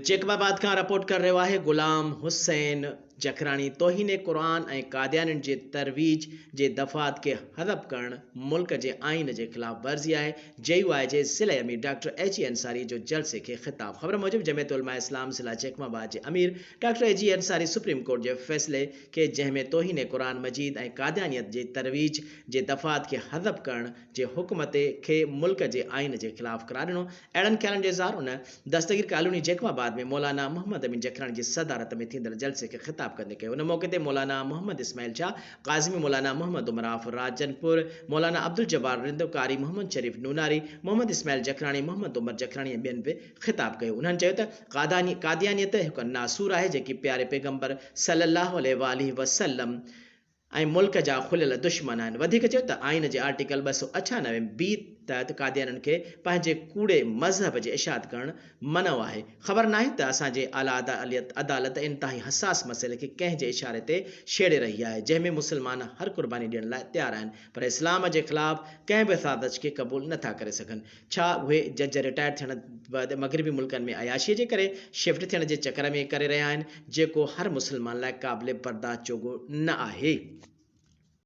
जेकबाबाद खां रिपोर्ट कर रहियो आहे गुलाम हुसैन जखराणी। तोहिन क़ुरान ऐं कादियानियुनि जे तरवीज जे दफ़ात खे हदफ़ करणु मुल्क जे आइन जे ख़िलाफ़ वर्ज़ी आहे। JUI जे ज़िले अमीर डॉक्टर AG अंसारी जो जलसे खे ख़िताब। ख़बर मूजिब जमियत उलमा इस्लाम ज़िला जेकमाबाद जे अमीर doctor AG Ansari supreme court जे फ़ैसिले खे जंहिंमें तोहिन क़ुरान मजीद ऐं कादियानियत जे तरवीज जे दफ़ात खे हदफ़ करण जे हुक्म खे मुल्क जे आइन जे ख़िलाफ़ करार ॾिनो। अहिड़नि ख़्यालनि जे इज़हार उन दस्तगीर कॉलोनी जेकमाबाद में मौलाना मोहम्मद अमीन जखराणी जी सदारत में थींदड़ जलसे खे ख़िताब कंदे कयो। उन मौक़े ते मौलाना मोहम्मद इस्माइल शाह काज़मी, मौलाना मोहम्मद उमराफ राजनपुर, मौलाना अब्दुल जब्बार रिंद, कारी मोहम्मद शरीफ नूनारी, मोहम्मद इस्माइल जखराणी, मोहम्मद उमर जखराणी ऐं ॿियनि बि ख़िताब कयो। उन्हनि चयो त कादियानियत हिकु नासूर आहे जेकी प्यारे पैगंबर सल्लल्लाहु अलैहि वसल्लम ऐं मुल्क जा खुलियल दुश्मन आहिनि। वधीक चयो त आइन जे आर्टिकल 298B तहत कादियानियुनि खे पंहिंजे कूड़े मज़हब जे इशाद करणु मनो आहे। ख़बर नाहे त असांजे आला अदालत इंतिहाई हसास मसइले खे कंहिं जे इशारे ते छेड़े रही आहे, जंहिंमें मुस्लमान हर कुर्बानी ॾियण लाइ तयारु आहिनि, पर इस्लाम जे ख़िलाफ़ कंहिं बि साज़िश खे क़बूल नथा करे सघनि। छा उहे जज रिटायर थियण बैदि मग़रिबी मुल्कनि में अयाशीअ जे करे शिफ्ट थियण जे चकर में करे रहिया आहिनि, जेको हर मुस्लमान लाइ क़ाबिल बर्दाश्त जोॻो न आहे।